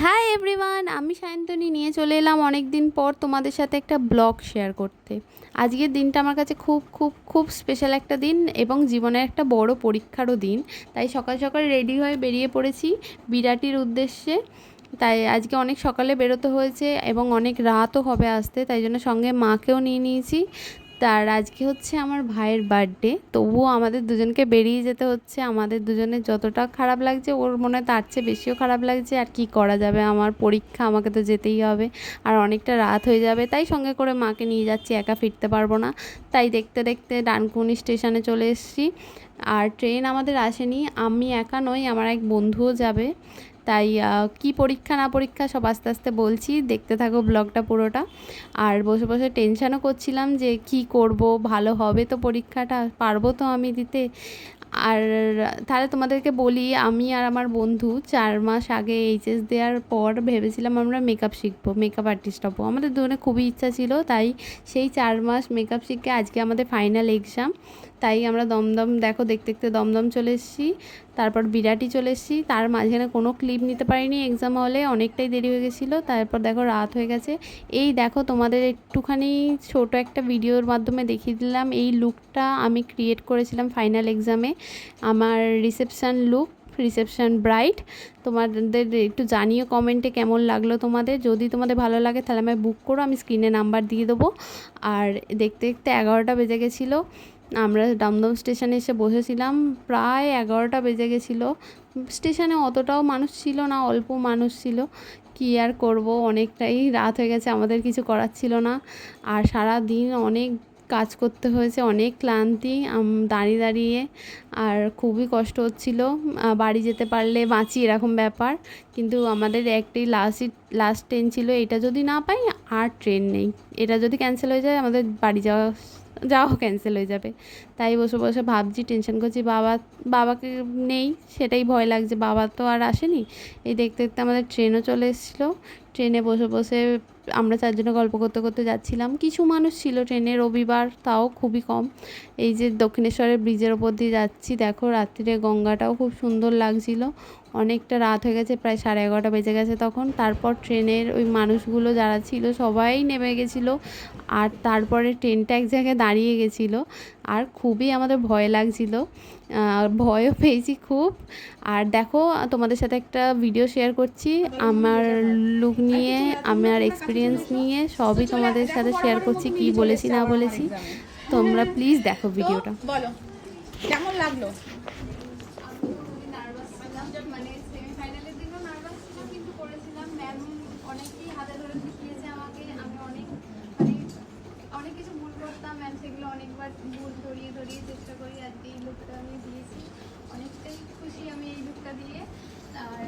Hi everyone, আমি সায়ন্তনী নিয়ে চলে এলাম অনেক দিন পর তোমাদের সাথে একটা ব্লগ শেয়ার করতে। আজকের দিনটা আমার কাছে খুব খুব খুব স্পেশাল একটা দিন এবং জীবনের একটা বড় পরীক্ষারও দিন। তাই সকাল সকাল রেডি হয়ে বেরিয়ে পড়েছি বিরাটির উদ্দেশ্যে। তাই আজকে অনেক সকালে বেরোতে হয়েছে এবং অনেক রাতও হবে আসতে, তাই জন্য সঙ্গে মাকেও নিয়ে নিয়েছি। তার আজকে হচ্ছে আমার ভাইয়ের বার্থডে, তবুও আমাদের দুজনকে বেরিয়ে যেতে হচ্ছে। আমাদের দুজনের যতটা খারাপ লাগছে ওর মনে হয় তার চেয়ে বেশিও খারাপ লাগছে। আর কি করা যাবে, আমার পরীক্ষা, আমাকে তো যেতেই হবে। আর অনেকটা রাত হয়ে যাবে, তাই সঙ্গে করে মাকে নিয়ে যাচ্ছি, একা ফিরতে পারবো না। তাই দেখতে দেখতে ডানকুনি স্টেশনে চলে এসেছি। আর ট্রেন আমাদের আসেনি, আমি একা নই, আমার এক বন্ধুও যাবে। তাই কি পরীক্ষা না পরীক্ষা সব আস্তে আস্তে বলছি, দেখতে থাকো ব্লগটা পুরোটা। আর বসে বসে টেনশানও করছিলাম যে কি করব, ভালো হবে তো পরীক্ষাটা, পারবো তো আমি দিতে। আর তাহলে তোমাদেরকে বলি, আমি আর আমার বন্ধু 4 মাস আগে এইচএস দেওয়ার পর ভেবেছিলাম আমরা মেকআপ শিখবো, মেকআপ আর্টিস্ট হবো। আমাদের দুজনে খুবই ইচ্ছা ছিল, তাই সেই 4 মাস মেকআপ শিখে আজকে আমাদের ফাইনাল এক্সাম। তাই আমরা দমদম, দেখো দেখতে দেখতে দমদম চলে এসেছি, তারপর বিরাটি চলে এসেছি। তার মাঝখানে কোনো ক্লিপ নিতে পারিনি, এক্সাম হলে অনেকটাই দেরি হয়ে গেছিলো। তারপর দেখো রাত হয়ে গেছে। এই দেখো তোমাদের একটুখানি ছোট একটা ভিডিওর মাধ্যমে দেখিয়ে দিলাম এই লুকটা আমি ক্রিয়েট করেছিলাম ফাইনাল এক্সামে, আমার রিসেপশান লুক, রিসেপশান ব্রাইড। তোমাদের একটু জানিও কমেন্টে কেমন লাগলো তোমাদের। যদি তোমাদের ভালো লাগে তাহলে আমায় বুক করো, আমি স্ক্রিনে নাম্বার দিয়ে দেবো। আর দেখতে দেখতে 11টা বেজে গেছিলো। আমরা দমদম স্টেশনে এসে বসেছিলাম, প্রায় 11টা বেজে গেছিলো। স্টেশনে অতটাও মানুষ ছিল না, অল্প মানুষ ছিল। কী আর করব, অনেকটাই রাত হয়ে গেছে, আমাদের কিছু করার ছিল না। আর সারা দিন অনেক কাজ করতে হয়েছে, অনেক ক্লান্তি দাঁড়িয়ে দাঁড়িয়ে। আর খুবই কষ্ট হচ্ছিল, বাড়ি যেতে পারলে বাঁচি এরকম ব্যাপার। কিন্তু আমাদের একটাই লাস্ট ট্রেন ছিল, এটা যদি না পাই আর ট্রেন নেই। এটা যদি ক্যান্সেল হয়ে যায় আমাদের বাড়ি যাওয়াও ক্যান্সেল হয়ে যাবে। তাই বসে বসে ভাবছি, টেনশন করছি। বাবাকে নেই, সেটাই ভয় লাগছে, বাবা তো আর আসেনি। এই দেখতে দেখতে আমাদের ট্রেনও চলে এসেছিলো। ট্রেনে বসে বসে আমরা 4জনে গল্প করতে করতে যাচ্ছিলাম। কিছু মানুষ ছিল ট্রেনে, রবিবার, তাও খুবই কম। এই যে দক্ষিণেশ্বরের ব্রিজের ওপর দিয়ে যাচ্ছি, দেখো রাত্রিরে গঙ্গাটাও খুব সুন্দর লাগছিল। অনেকটা রাত হয়ে গেছে, প্রায় 11:30 বেজে গেছে তখন। তারপর ট্রেনের ওই মানুষগুলো যারা ছিল সবাই নেমে গেছিলো। আর তারপরে ট্রেনটা এক জায়গায় দাঁড়িয়ে গেছিলো। আর খুবই আমাদের ভয় লাগছিল, ভয়ও পেয়েছি খুব। আর দেখো তোমাদের সাথে একটা ভিডিও শেয়ার করছি আমার লুক নিয়ে, আমার এক্সপিরিয়েন্স নিয়ে, সবই তোমাদের সাথে শেয়ার করছি, কি বলেছি না বলেছি। তোমরা প্লিজ দেখো ভিডিওটা। বলো কেমন লাগলো? মানে সেমিফাইনালের দিনও নার্ভাস ছিলাম, কিন্তু করেছিলাম। ম্যাম অনেকেই হাতে ধরে শিখিয়েছে আমাকে, আমি অনেক কিছু ভুল করতাম, ম্যাম সেগুলো অনেকবার ভুল ধরিয়ে ধরিয়ে চেষ্টা করি। আজকে এই লুকটা আমি দিয়েছি, অনেকটাই খুশি আমি এই লুকটা দিয়ে। আর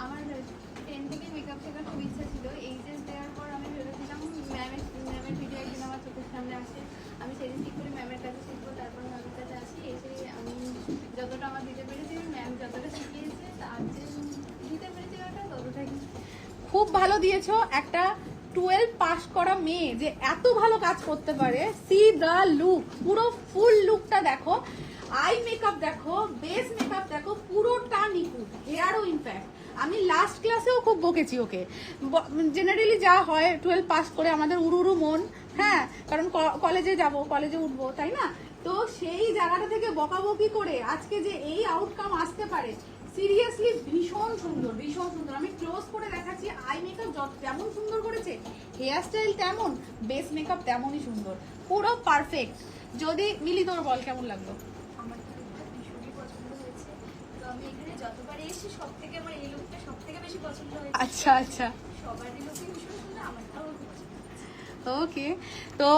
আমার 10 থেকে মেকআপ শেখার খুব ইচ্ছা ছিল। এইচএস দেওয়ার পর আমি ভেবেছিলাম ম্যামের ভিডিও একদিন আমার চোখের সামনে আসে, আমি সেদিন ঠিক করে ম্যামের কাছে শিখবো। তারপর ম্যামের কাছে আসি, এসে আমি যতটা আমার দিতে পেরেছি, ম্যাম যতটা শিখিয়েছে তার যে দিতে পেরেছি ওটা ততটাই। খুব ভালো দিয়েছো। একটা 12 পাস করা মেয়ে যে এত ভালো কাজ করতে পারে। সি দ্য লুক, পুরো ফুল লুকটা দেখো, আই মেকআপ দেখো, বেস মেকআপ দেখো, পুরোটা নিখুঁত, হেয়ারও ইনফ্যাক্ট। আমি লাস্ট ক্লাসেও খুব বকেছি ওকে। জেনারেলি যা হয় 12 পাস করে আমাদের উড়ু মন, হ্যাঁ, কারণ কলেজে যাব, কলেজে উঠবো, তাই না? তো সেই জায়গাটা থেকে বকাবকি করে আজকে যে এই আউটকাম আসতে পারে, সিরিয়াসলি ভীষণ সুন্দর, ভীষণ সুন্দর। আমি ক্লোজ করে দেখাচ্ছি, আই মেকআপ যেমন সুন্দর করেছে, হেয়ার স্টাইল তেমন, বেস মেকআপ তেমনই সুন্দর, পুরো পারফেক্ট। যদি মিলি, তোর বল কেমন লাগলো? আমার তো লুকটা ভীষণই পছন্দ হয়েছে। তো আমি এখানে যতবারই এসেছি সব থেকে আমার এই লুকটা সব থেকে বেশি পছন্দ হয়েছে। আচ্ছা আচ্ছা, সবারই লুকই ভীষণ সুন্দর, আমারটাও খুব পছন্দ হয়েছে। ওকে। তো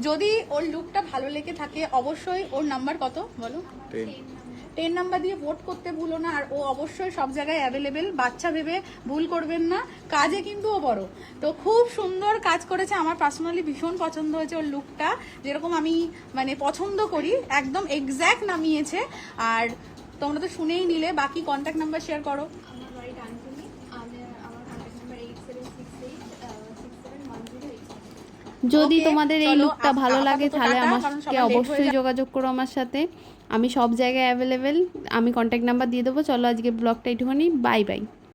যদি ওর লুকটা ভালো লেগে থাকে, অবশ্যই ওর নাম্বার কত বলো? আমার 10 নাম্বার দিয়ে ভোট করতে ভুলো না। আর ও অবশ্যই সব জায়গায় অ্যাভেলেবেল, বাচ্চা ভেবে ভুল করবেন না, কাজে কিন্তু ও বড়। তো খুব সুন্দর কাজ করেছে, আমার পার্সোনালি ভীষণ পছন্দ হয়েছে ওর লুকটা, যেরকম আমি মানে পছন্দ করি, একদম এক্স্যাক্ট নামিয়েছে। আর তোমরা তো শুনেই নিলে, বাকি কন্ট্যাক্ট নাম্বার শেয়ার করো। আমার বাড়ি ডানকুনি, আমার কন্ট্যাক্ট নাম্বার 8768671087। যদি Okay, তোমাদের এই চলো, লুকটা ভালো লাগে আপাতত তাহলে টাটা, কারণ আমাকে সবাই late হয়ে অবশ্যই যোগাযোগ করো আমার সাথে, আমি সব জায়গায় অ্যাভেলেবেল, আমি কন্ট্যাক্ট নাম্বার দিয়ে দেবো। চলো আজকে ব্লগটা একটুখানি, বাই বাই।